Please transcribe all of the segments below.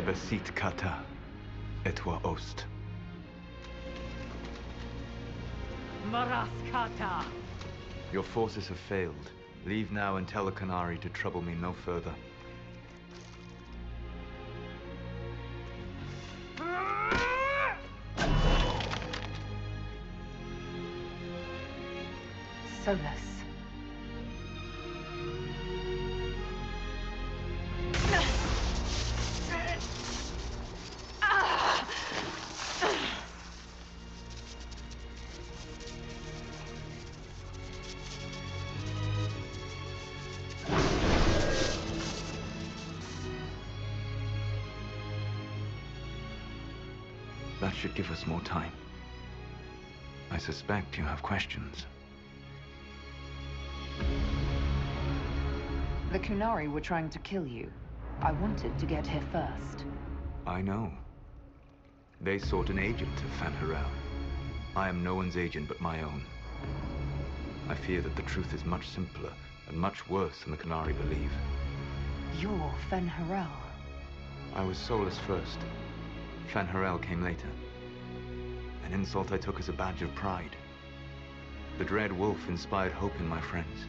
Ebesit kata, etwa ost. Maraskata! Your forces have failed. Leave now and tell the Canary to trouble me no further. Solus. That should give us more time. I suspect you have questions. The Kunari were trying to kill you. I wanted to get here first. I know. They sought an agent of Fanharel. I am no one's agent but my own. I fear that the truth is much simpler and much worse than the Canary believe. You're Fanharel. I was Solus first. Fanharel came later. An insult I took as a badge of pride. The Dread Wolf inspired hope in my friends,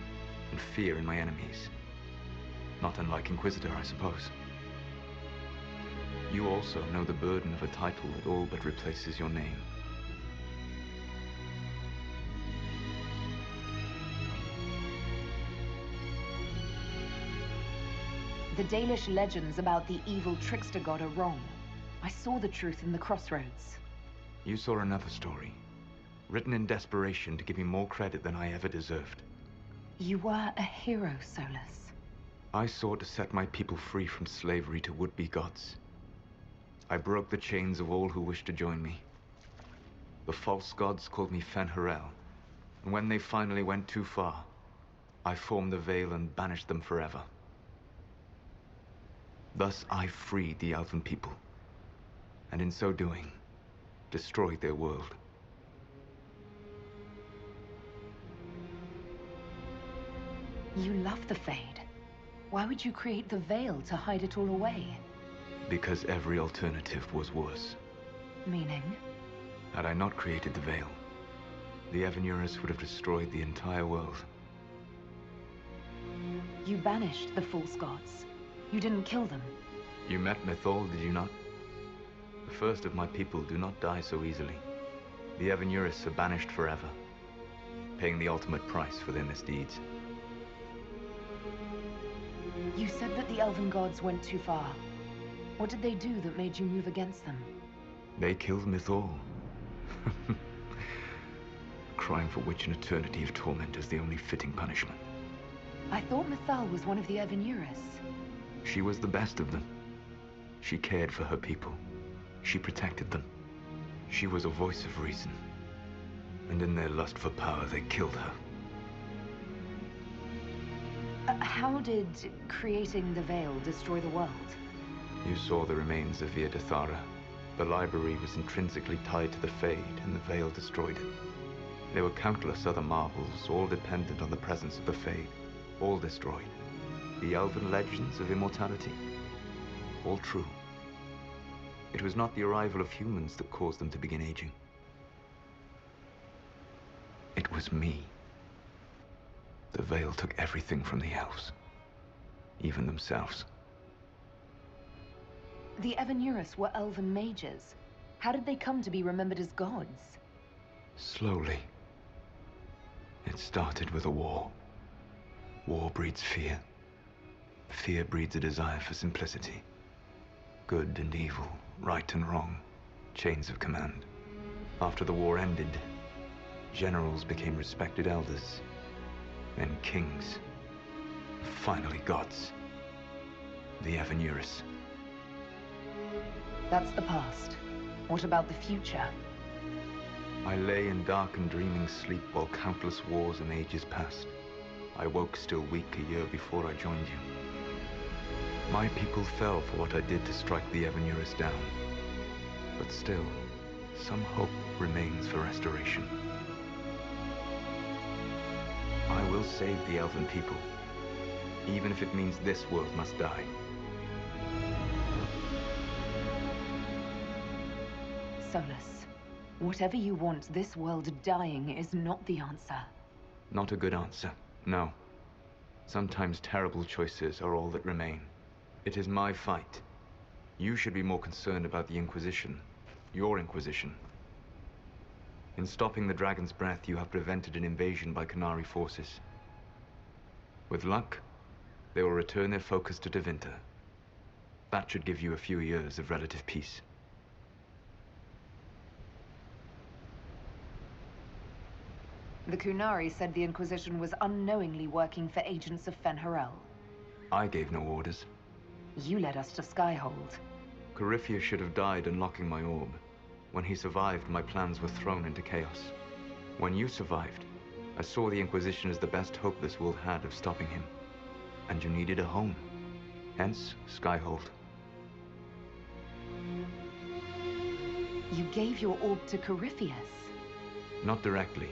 and fear in my enemies. Not unlike Inquisitor, I suppose. You also know the burden of a title that all but replaces your name. The Dalish legends about the evil trickster god are wrong. I saw the truth in the crossroads. You saw another story, written in desperation to give me more credit than I ever deserved. You were a hero, Solus. I sought to set my people free from slavery to would-be gods. I broke the chains of all who wished to join me. The false gods called me Fanharel, and when they finally went too far, I formed the Veil and banished them forever. Thus I freed the Elven people, and in so doing, destroyed their world. You love the Fade. Why would you create the Veil to hide it all away? Because every alternative was worse. Meaning? Had I not created the Veil, the Evanurus would have destroyed the entire world. You banished the false gods. You didn't kill them. You met Mythal, did you not? The first of my people do not die so easily. The Evanurus are banished forever, paying the ultimate price for their misdeeds. You said that the Elven gods went too far. What did they do that made you move against them? They killed Mythal. Crime for which an eternity of torment is the only fitting punishment. I thought Mythal was one of the Evanurus. She was the best of them. She cared for her people. She protected them. She was a voice of reason. And in their lust for power, they killed her. How did creating the Veil destroy the world? You saw the remains of Via de Thara. The library was intrinsically tied to the Fade, and the Veil destroyed it. There were countless other marvels, all dependent on the presence of the Fade, all destroyed. The Elven legends of immortality, all true. It was not the arrival of humans that caused them to begin aging. It was me. The Veil took everything from the elves, even themselves. The Evanurus were Elven mages. How did they come to be remembered as gods? Slowly. It started with a war. War breeds fear. Fear breeds a desire for simplicity. Good and evil, right and wrong, chains of command. After the war ended, generals became respected elders, then kings, finally gods. The Evanurus. That's the past. What about the future? I lay in dark and dreaming sleep while countless wars and ages passed. I woke still weak a year before I joined you. My people fell for what I did to strike the Evanurus down. But still, some hope remains for restoration. I will save the Elven people, even if it means this world must die. Solus. Whatever you want this world dying is not the answer. Not a good answer, no. Sometimes terrible choices are all that remain. It is my fight. You should be more concerned about the Inquisition. Your Inquisition. In stopping the Dragon's Breath, you have prevented an invasion by Qunari forces. With luck, they will return their focus to Tevinter. That should give you a few years of relative peace. The Qunari said the Inquisition was unknowingly working for agents of Fen'Harel. I gave no orders. You led us to Skyhold. Corypheus should have died unlocking my orb. When he survived, my plans were thrown into chaos. When you survived, I saw the Inquisition as the best hope this world had of stopping him. And you needed a home. Hence, Skyhold. You gave your orb to Corypheus? Not directly.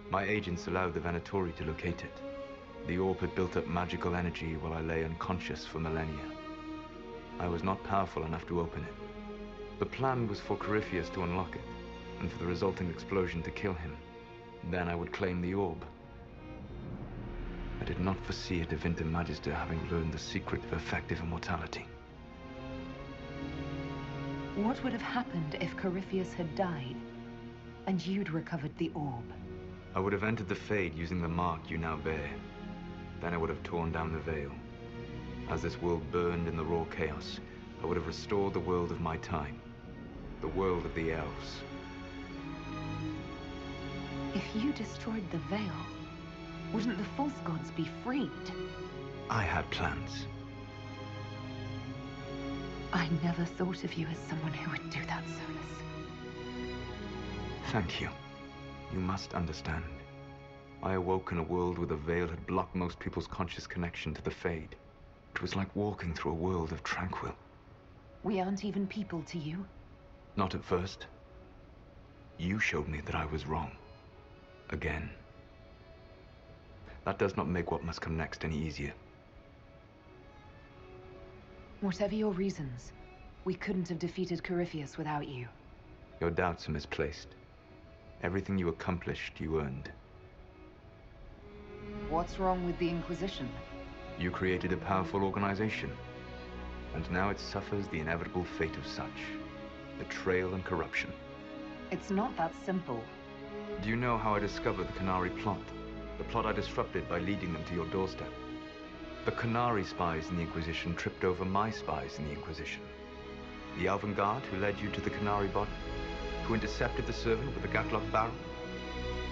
My agents allowed the Venatori to locate it. The orb had built up magical energy while I lay unconscious for millennia. I was not powerful enough to open it. The plan was for Corypheus to unlock it, and for the resulting explosion to kill him. Then I would claim the orb. I did not foresee a Tevinter Magister having learned the secret of effective immortality. What would have happened if Corypheus had died, and you'd recovered the orb? I would have entered the Fade using the mark you now bear. Then I would have torn down the veil. As this world burned in the raw chaos, I would have restored the world of my time. The world of the elves. If you destroyed the veil, wouldn't the false gods be freed? I had plans. I never thought of you as someone who would do that, Solus. Thank you. You must understand. I awoke in a world where the veil had blocked most people's conscious connection to the Fade. It was like walking through a world of tranquil. We aren't even people to you? Not at first. You showed me that I was wrong. Again. That does not make what must come next any easier. Whatever your reasons, we couldn't have defeated Corypheus without you. Your doubts are misplaced. Everything you accomplished, you earned. What's wrong with the Inquisition? You created a powerful organization, and now it suffers the inevitable fate of such. Betrayal and corruption. It's not that simple. Do you know how I discovered the Qunari plot? The plot I disrupted by leading them to your doorstep. The Qunari spies in the Inquisition tripped over my spies in the Inquisition. The Elven Guard who led you to the Qunari body, who intercepted the servant with the Gatlock barrel.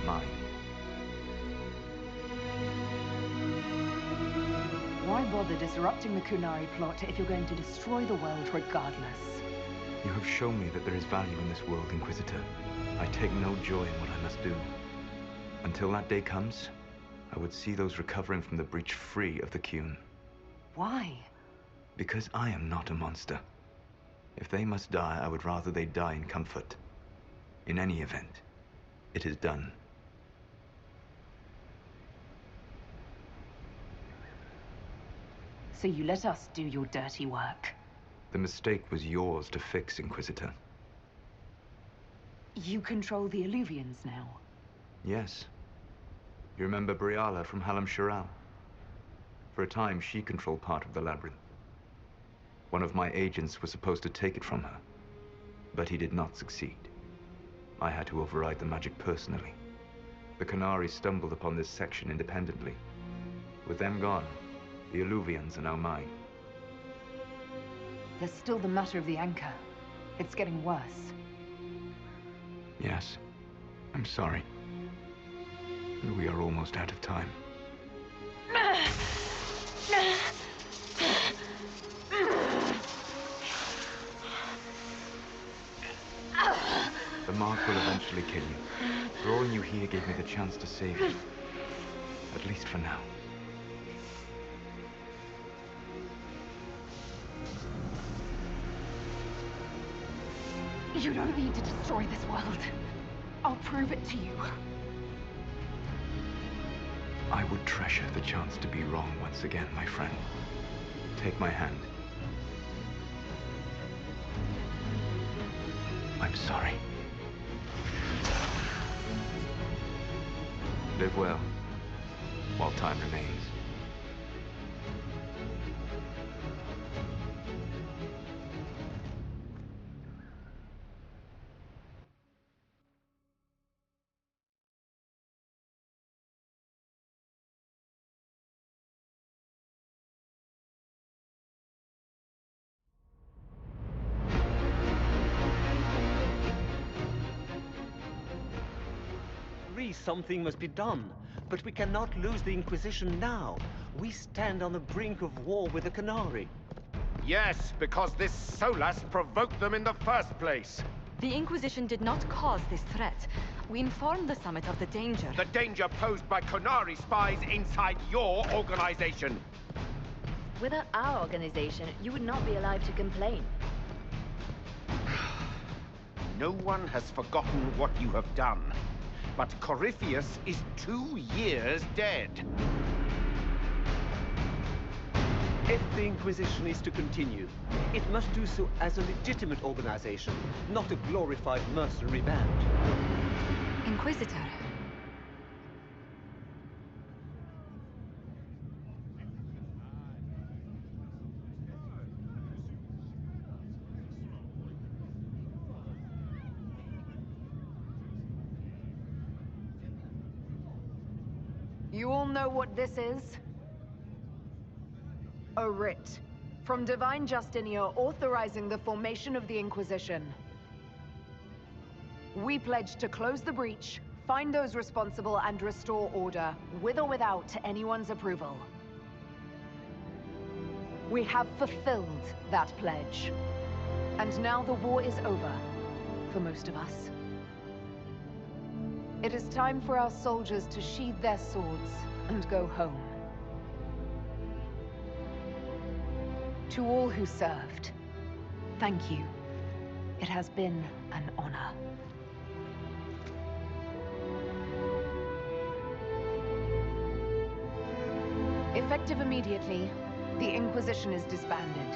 Mine. Why bother disrupting the Qunari plot if you're going to destroy the world regardless? You have shown me that there is value in this world, Inquisitor. I take no joy in what I must do. Until that day comes, I would see those recovering from the breach free of the Qun. Why? Because I am not a monster. If they must die, I would rather they die in comfort. In any event, it is done. So you let us do your dirty work? The mistake was yours to fix, Inquisitor. You control the Illuvians now? Yes. You remember Briala from Halam Shiral? For a time, she controlled part of the labyrinth. One of my agents was supposed to take it from her, but he did not succeed. I had to override the magic personally. The Qunari stumbled upon this section independently. With them gone, the Illuvians are now mine. There's still the matter of the anchor. It's getting worse. Yes. I'm sorry. We are almost out of time. The mark will eventually kill you. Drawing you here gave me the chance to save you. At least for now. You don't need to destroy this world. I'll prove it to you. I would treasure the chance to be wrong once again, my friend. Take my hand. I'm sorry. Live well, while time remains. Something must be done, but we cannot lose the Inquisition now. We stand on the brink of war with the Canary. Yes, because this Solas provoked them in the first place. The Inquisition did not cause this threat. We informed the Summit of the danger. The danger posed by Canary spies inside your organization. Without our organization, you would not be allowed to complain. No one has forgotten what you have done. But Corypheus is 2 years dead. If the Inquisition is to continue, it must do so as a legitimate organization, not a glorified mercenary band. Inquisitor. You all know what this is? A writ from Divine Justinia authorizing the formation of the Inquisition. We pledge to close the breach, find those responsible, and restore order, with or without anyone's approval. We have fulfilled that pledge. And now the war is over, for most of us. It is time for our soldiers to sheathe their swords and go home. To all who served, thank you. It has been an honor. Effective immediately, the Inquisition is disbanded.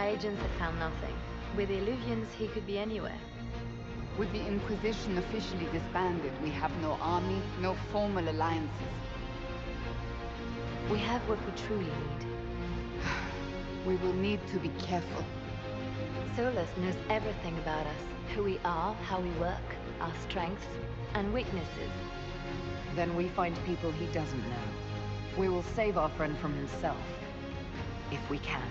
My agents have found nothing. With the Illuvians, he could be anywhere. With the Inquisition officially disbanded, we have no army, no formal alliances. We have what we truly need. We will need to be careful. Solus knows everything about us. Who we are, how we work, our strengths and weaknesses. Then we find people he doesn't know. We will save our friend from himself. If we can.